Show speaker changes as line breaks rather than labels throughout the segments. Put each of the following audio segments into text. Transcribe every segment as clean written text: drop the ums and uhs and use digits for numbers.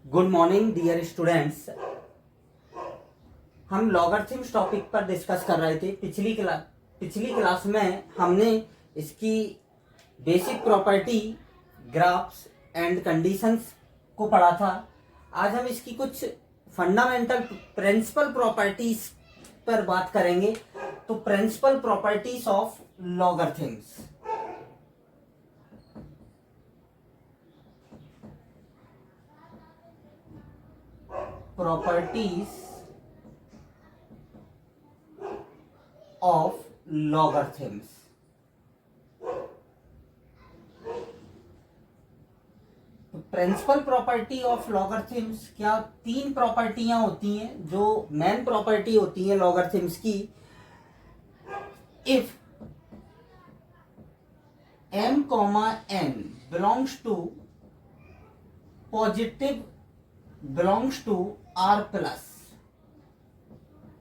Good morning dear students. हम logarithms topic पर discuss कर रहे थे। पिछली क्लास में हमने इसकी basic property, graphs and conditions को पढ़ा था। आज हम इसकी कुछ फंडामेंटल प्रिंसिपल प्रॉपर्टीज पर बात करेंगे। तो principal properties of logarithms. Properties of logarithms. Principal property of logarithms क्या, तीन प्रॉपर्टियां होती हैं जो मेन प्रॉपर्टी होती है लॉगरिथम्स की। If m, n belongs to R plus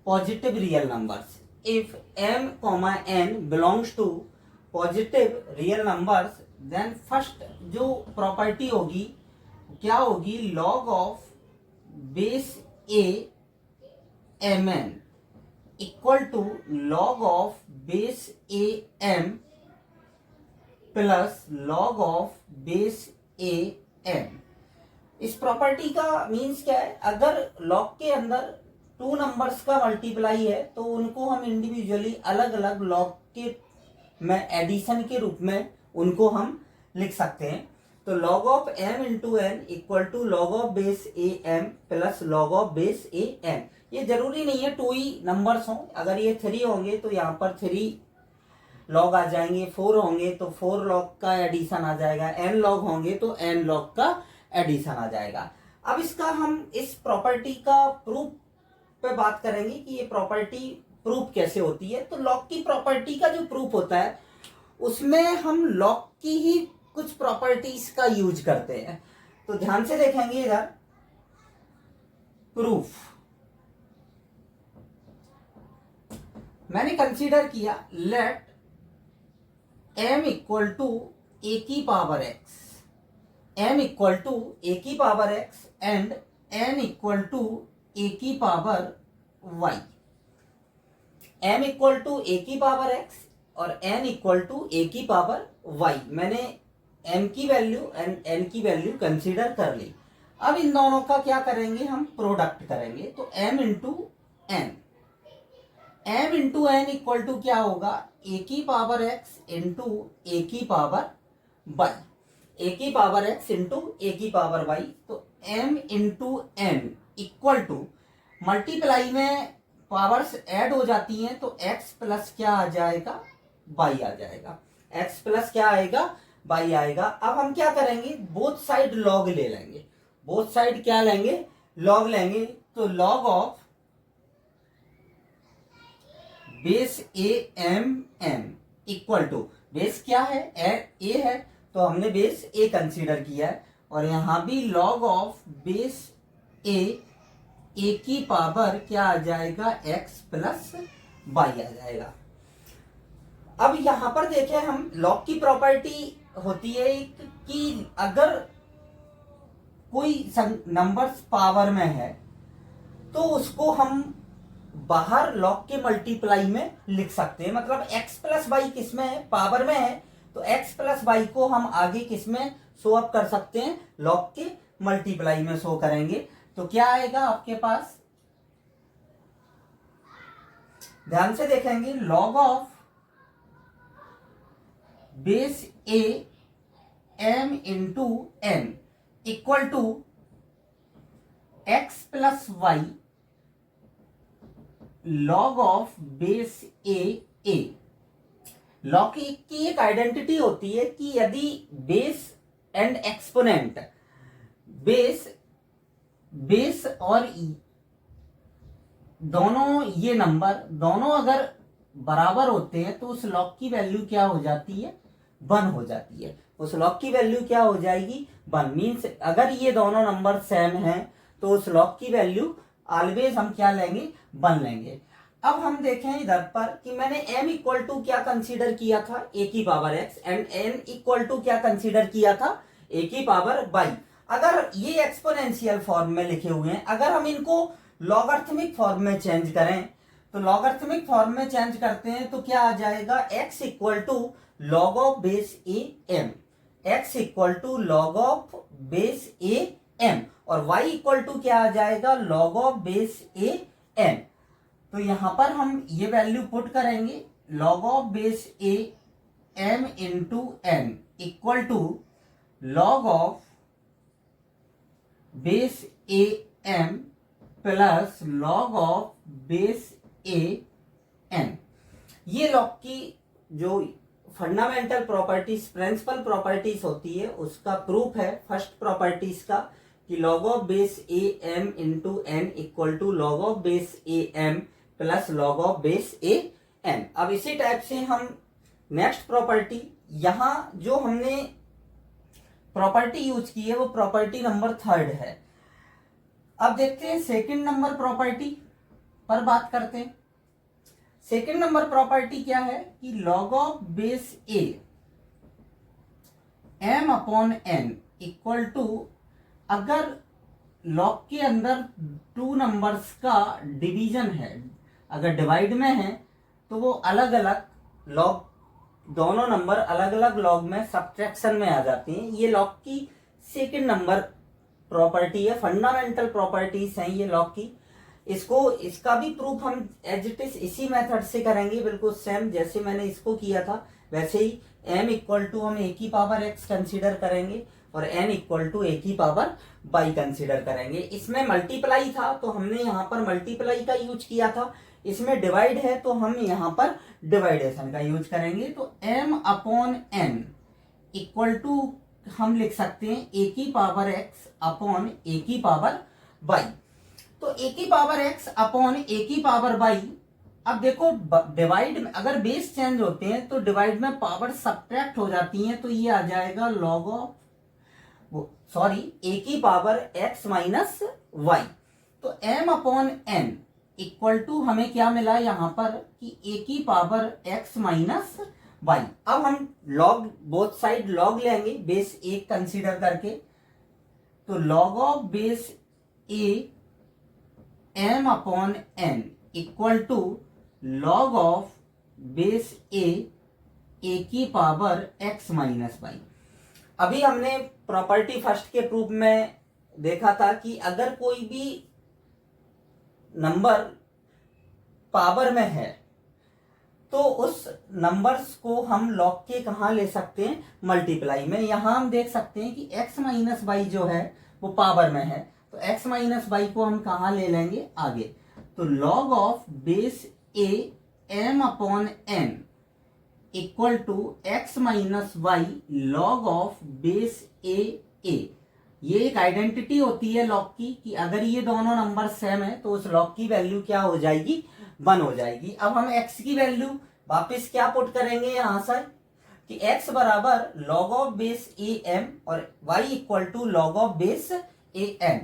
positive real numbers. If m, n belongs to positive real numbers, then first जो property होगी क्या होगी, log of base a mn equal to log of base a m plus log of base a n। इस property का means क्या है, अगर log के अंदर टू नंबर्स का मल्टीप्लाई है तो उनको हम इंडिविजुअली अलग अलग लॉग के में एडिशन के रूप में उनको हम लिख सकते हैं। तो log of m into n equal to log of base a m plus log of base a n। ये जरूरी नहीं है टू ही नंबर्स हों, अगर ये 3 होंगे तो यहाँ पर 3 लॉग आ जाएंगे, 4 होंगे तो 4 लॉग का एडिशन आ जाएगा, n लॉग होंगे तो n लॉग का एडिशन आ जाएगा। अब इसका हम इस प्रॉपर्टी का प्रूफ पे बात करेंगे कि ये प्रॉपर्टी प्रूफ कैसे होती है। तो लॉग की प्रॉपर्टी का जो प्रूफ होता है उसमें हम लॉग की ही कुछ प्रॉपर्टीज का यूज करते हैं। तो ध्यान से देखेंगे इधर, प्रूफ मैंने कंसीडर किया, let m equal to a की power x, m equal to a की power x and n equal to a की power y। m equal to a की पावर x और n इक्वल टू a की power y। मैंने m की value and n की value consider कर ली। अब इन दोनों का क्या करेंगे, हम प्रोडक्ट करेंगे। तो m into n, m into n equal to क्या होगा, a की पावर x इंटू a की पावर y, a की पावर x इंटू a की पावर y। तो m into n equal to, multiply में पावर्स ऐड हो जाती हैं तो x प्लस क्या आ जाएगा, y आ जाएगा। x प्लस क्या आएगा, y आएगा। अब हम क्या करेंगे, बोथ साइड लॉग ले लेंगे। बोथ साइड क्या लेंगे, लॉग लेंगे। तो log of base a m n equal to, base क्या है, ए है तो हमने बेस ए कंसीडर किया है, और यहां भी लॉग ऑफ बेस ए की पावर क्या आ जाएगा, x प्लस वाई आ जाएगा। अब यहां पर देखें हम, लॉग की प्रॉपर्टी होती है कि अगर कोई नंबर्स पावर में है तो उसको हम बाहर लॉग के मल्टीप्लाई में लिख सकते हैं। मतलब x प्लस वाई किस में है, पावर में है, तो x प्लस वाई को हम आगे किस में शो अप कर सकते हैं, लॉग के मल्टीप्लाई में शो करेंगे। तो क्या आएगा आपके पास, ध्यान से देखेंगे, log of base a m into n equal to x plus y log of base a. Log की एक आइडेंटिटी होती है कि यदि बेस एंड एक्सपोनेंट, बेस और दोनों ये नंबर दोनों अगर बराबर होते हैं तो उस लॉग की वैल्यू क्या हो जाती है, 1 हो जाती है। उस लॉग की वैल्यू क्या हो जाएगी, 1। मीन्स अगर ये दोनों नंबर सेम हैं तो उस लॉग की वैल्यू ऑलवेज हम क्या लेंगे, 1 लेंगे। अब हम देखें इधर पर कि मैंने m इक्वल टू क्या कंसीडर किया था, a की power x, and n equal to क्या कंसीडर किया था, a की पावर y। अगर ये एक्सपोनेंशियल फॉर्म में लिखे हुए हैं, अगर हम इनको लॉगरिथमिक फॉर्म में चेंज करें, तो लॉगरिथमिक फॉर्म में चेंज करते हैं तो क्या आ जाएगा, x equal to log of base a m, x equal to log of base a m, और y इक्वल टू क्या आ जाएगा, log of base a n. तो यहां पर हम ये वैल्यू पुट करेंगे, log of base a m into n equal to log of base a m plus log of base a n. ये लॉग की जो फंडामेंटल प्रॉपर्टीज, प्रिंसिपल प्रॉपर्टीज होती है, उसका प्रूफ है फर्स्ट प्रॉपर्टीज का, कि log of base a m into n equal to log of base a m plus log of base a n. अब इसी टाइप से हम नेक्स्ट प्रॉपर्टी, यहां जो हमने प्रॉपर्टी यूज की है वो प्रॉपर्टी नंबर 3 है। अब देखते हैं सेकंड नंबर प्रॉपर्टी पर बात करते हैं। सेकंड नंबर प्रॉपर्टी क्या है कि log of base a m upon n equal to, अगर लॉग के अंदर 2 नंबर्स का डिवीजन है, अगर डिवाइड में है तो वो अलग अलग लॉग, दोनों नंबर अलग अलग लॉग में सब्ट्रैक्शन में आ जाते हैं। ये लॉग की सेकंड नंबर प्रॉपर्टी है, फंडामेंटल प्रॉपर्टीज हैं ये लॉग की। इसका भी प्रूफ हम एज इट इज इसी मेथड से करेंगे, बिल्कुल सेम जैसे मैंने इसको किया था वैसे ही। m इक्वल टू हम a की पावर x कंसीडर करेंगे और n इक्वल टू a की पावर y कंसीडर करेंगे। इसमें मल्टीप्लाई था तो हमने यहाँ पर मल्टीप्लाई का यूज किया था, इसमें डिवाइड है तो हम यहाँ पर डिवाइडेशन का यूज करेंगे। तो m upon n equal to हम लिख सकते हैं a की पावर x अपॉन a की पावर y। तो a की पावर x अपॉन a की पावर y, अब देखो डिवाइड में अगर बेस चेंज होते हैं तो डिवाइड में पावर सब्ट्रैक्ट हो जाती हैं, तो ये आ जाएगा लॉग ऑफ a की पावर x माइनस y। तो m upon n equal to हमें क्या मिला यहाँ पर कि a की पावर x माइनस y। अब हम लॉग बोथ साइड लॉग लेंगे बेस a कंसीडर करके, तो log of base a m upon n equal to log of base a की पावर x माइनस y। अभी हमने प्रॉपर्टी फर्स्ट के प्रूफ में देखा था कि अगर कोई भी नंबर पावर में है तो उस नंबर्स को हम लॉग के कहाँ ले सकते हैं, मल्टीप्लाई में। यहां हम देख सकते हैं कि x माइनस वाई जो है वो पावर में है, तो x माइनस वाई को हम कहाँ ले लेंगे, आगे। तो log of base a m upon n equal to x minus y log of base a a। ये एक आइडेंटिटी होती है लॉग की कि अगर ये दोनों नंबर सेम है तो उस लॉग की वैल्यू क्या हो जाएगी, 1 हो जाएगी। अब हम x की वैल्यू वापस क्या पुट करेंगे यहां से कि x बराबर log of base a m और y equal to log of base a n।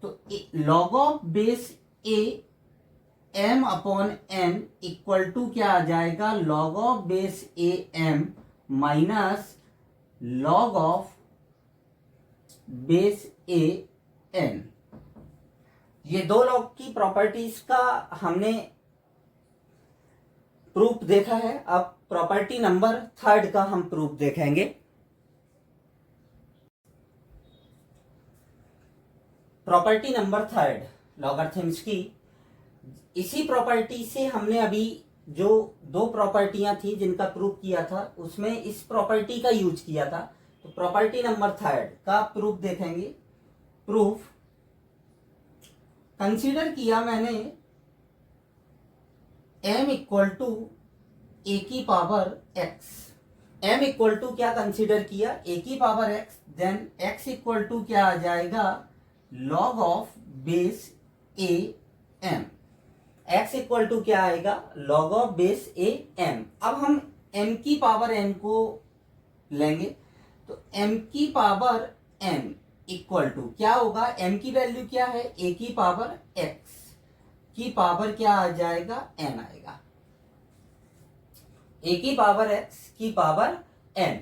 तो log of base a m upon n equal to क्या आ जाएगा, log of base a m minus log of base a n। ये दो log की properties का हमने प्रूफ देखा है। अब प्रॉपर्टी नंबर 3 का हम प्रूफ देखेंगे। प्रॉपर्टी नंबर 3 लॉगरिथम्स की, इसी प्रॉपर्टी से हमने अभी जो 2 प्रॉपर्टियां थी जिनका प्रूफ किया था उसमें इस प्रॉपर्टी का यूज किया था। तो प्रॉपर्टी नंबर 3 का प्रूफ देखेंगे। प्रूफ कंसीडर किया मैंने m इक्वल टू a की power x, m equal to क्या कंसीडर किया, a की power x, then x equal to क्या आ जाएगा, log of base a m। x equal to क्या आएगा, log of base a m। अब हम m की पावर n को लेंगे, तो m की पावर n इक्वल टू क्या होगा, m की वैल्यू क्या है, a की पावर x की पावर क्या आ जाएगा, n आएगा, a की पावर x की पावर n।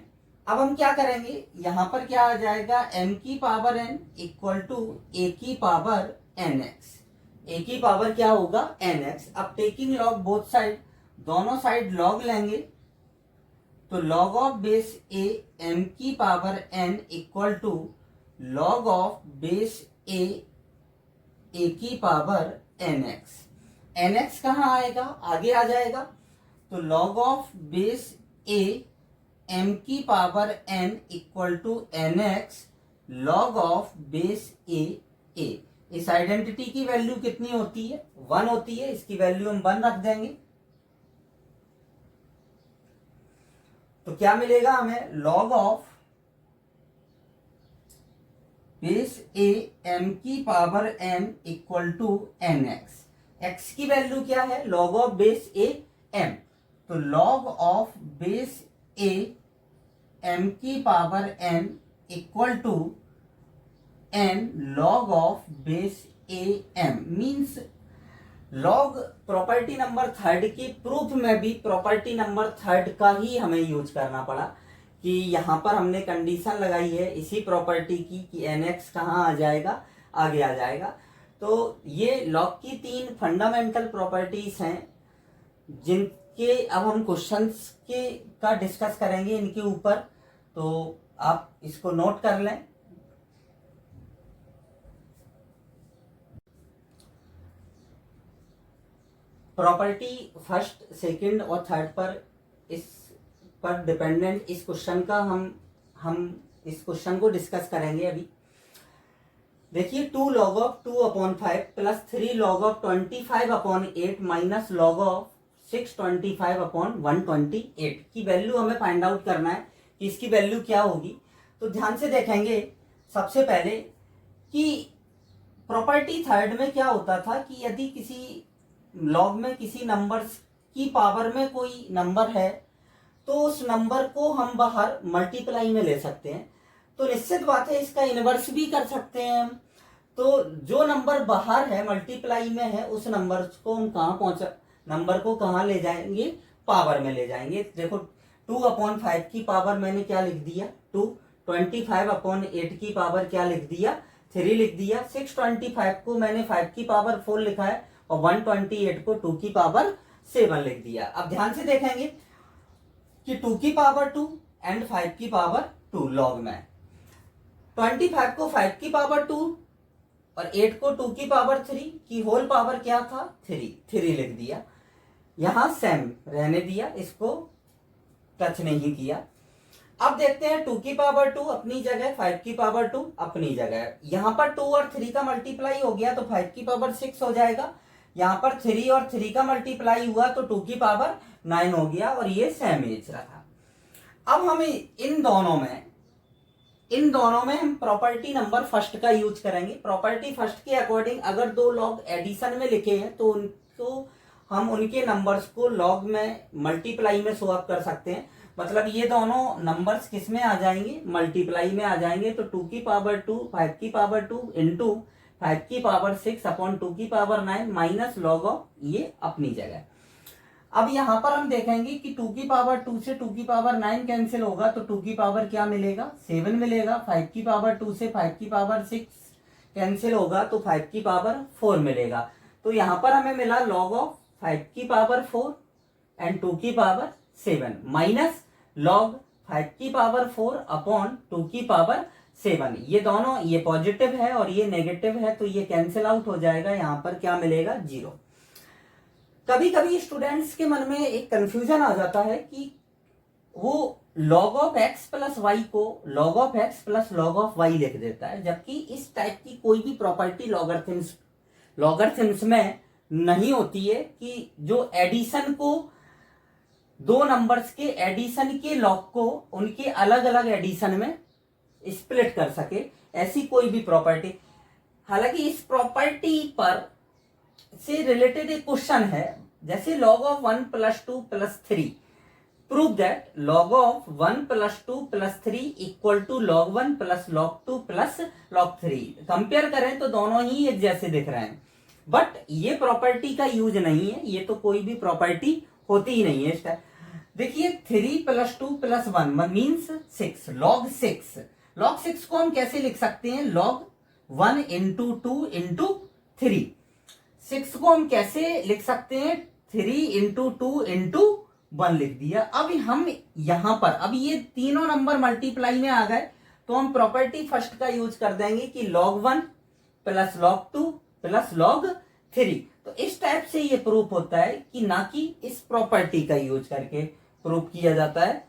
अब हम क्या करेंगे, यहां पर क्या आ जाएगा, m की power n equal to a की पावर nx। a की पावर क्या होगा, nx। अब टेकिंग लॉग बोथ साइड, दोनों साइड लॉग लेंगे, तो log of base a m की power n equal to log of base a की पावर nx। nx कहाँ आएगा, आगे आ जाएगा, तो log of base a m की power n equal to nx log of base a। इस आइडेंटिटी की वैल्यू कितनी होती है, 1 होती है, इसकी वैल्यू हम 1 रख देंगे। तो क्या मिलेगा हमें, log of base a m की power n equal to nx। x की वैल्यू क्या है, log of base a m, तो log of base a m की power n equal to n log of base a m। Means log property number third की proof में भी property number third का ही हमें यूज करना पड़ा, कि यहां पर हमने कंडीशन लगाई है इसी प्रॉपर्टी की कि nx कहाँ आ जाएगा, आगे आ जाएगा। तो ये लॉग की 3 फंडामेंटल प्रॉपर्टीज हैं जिनके अब हम क्वेश्चंस के का डिस्कस करेंगे इनके ऊपर, तो आप इसको नोट कर लें। प्रॉपर्टी फर्स्ट, सेकंड और थर्ड पर इस पर डिपेंडेंट इस क्वेश्चन का हम इस क्वेश्चन को डिस्कस करेंगे अभी। देखिए 2 log of 2/5 plus 3 log of 25/8 minus log of 625/128 की वैल्यू हमें फाइंड आउट करना है कि इसकी वैल्यू क्या होगी। तो ध्यान से देखेंगे सबसे पहले कि प्रॉपर्टी थर्ड में क्या होता था कि यदि किसी लॉग में किसी नंबर की पावर में कोई नंबर है तो उस नंबर को हम बाहर मल्टीप्लाई में ले सकते हैं, तो निश्चित बात है इसका इनवर्स भी कर सकते हैं हम। तो जो नंबर बाहर है मल्टीप्लाई में है उस नंबर को हम कहाँ पहुंचा, नंबर को कहाँ ले जाएंगे, पावर में ले जाएंगे। देखो 2/5 की पावर मैंने क्या लिख दिया 2, 25/8 की पावर क्या लिख दिया 3 लिख दिया, 625 को मैंने 5 की पावर 4 लिखा है और 128 को 2 की पावर 7 लिख दिया। अब ध्यान से देखेंगे कि 2 की पावर 2 एंड 5 की पावर 2 लॉग में 25 को 5 की पावर 2 और 8 को 2 की पावर 3 की होल पावर क्या था 3 लिख दिया। यहां सेम रहने दिया, इसको टच नहीं किया। अब देखते हैं 2 की पावर 2 अपनी जगह, 5 की पावर 2 अपनी जगह। यहां पर 2 और 3 का मल्टीप्लाई हो गया तो 5 की पावर 6 हो जाएगा। यहां पर 3 और 3 का मल्टीप्लाई हुआ तो 2 की पावर 9 हो गया और ये सेम एज रहा। अब हम इन दोनों में हम प्रॉपर्टी नंबर फर्स्ट का यूज करेंगे। प्रॉपर्टी फर्स्ट के अकॉर्डिंग अगर 2 लॉग एडिशन में लिखे हैं तो उनको हम उनके नंबर्स को लॉग में मल्टीप्लाई में स्वैप कर सकते हैं। मतलब ये दोनों नंबर्स किस में आ जाएंगे, मल्टीप्लाई में आ जाएंगे। तो 2 की पावर 2 5 की पावर 2 इंटू 5 की पावर 6 अपॉन 2 की पावर 9 माइनस लॉग ऑफ ये अपनी जगह। अब यहां पर हम देखेंगे कि 2 की पावर 2 से 2 की पावर 9 कैंसिल होगा तो 2 की पावर क्या मिलेगा 7 मिलेगा। 5 की पावर 2 से 5 की पावर 6 कैंसिल होगा तो 5 की पावर 4 मिलेगा। तो यहां पर हमें मिला लॉग ऑफ 5 की पावर 4 एंड 2 की पावर 7 माइनस लॉग 5 की पावर 4 अपॉन 2 की पावर 7। ये दोनों, ये पॉजिटिव है और ये नेगेटिव है तो ये कैंसिल आउट हो जाएगा। यहां पर क्या मिलेगा 0। कभी कभी स्टूडेंट्स के मन में एक कंफ्यूजन आ जाता है कि वो log of x plus y को log of x plus log of y लिख देता है, जबकि इस टाइप की कोई भी प्रॉपर्टी लॉगरिथम्स में नहीं होती है कि जो एडिशन को, 2 नंबर्स के एडिशन के लॉग को उनके अलग अलग एडिशन में स्प्लिट कर सके, ऐसी कोई भी प्रॉपर्टी। हालांकि इस प्रॉपर्टी पर से रिलेटेड एक क्वेश्चन है, जैसे log of 1 plus 2 plus 3 prove that log of 1 plus 2 plus 3 equal to log 1 plus log 2 plus log 3। Compare करें तो दोनों ही एक जैसे दिख रहे हैं, बट ये प्रॉपर्टी का यूज नहीं है, ये तो कोई भी प्रॉपर्टी होती ही नहीं है इस टाइप। देखिए 3 + 2 + 1 मीन्स 6, log 6 को हम कैसे लिख सकते हैं, log 1 × 2 × 3। 6 को हम कैसे लिख सकते हैं, 3 × 2 × 1 लिख दिया। अब हम यहां पर अब ये तीनों नंबर मल्टीप्लाई में आ गए, तो हम प्रॉपर्टी फर्स्ट का यूज कर देंगे कि log 1 + log 2 + log 3। तो इस टाइप से ये प्रूफ होता है कि ना कि इस प्रॉपर्टी का यूज करके प्रूफ किया जाता है।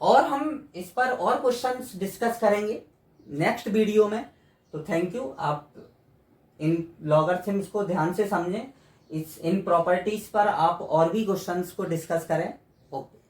और हम इस पर और क्वेश्चंस डिस्कस करेंगे नेक्स्ट वीडियो में। तो थैंक यू, आप इन लॉगरिथम्स को ध्यान से समझें, इन प्रॉपर्टीज पर आप और भी क्वेश्चंस को डिस्कस करें। ओके।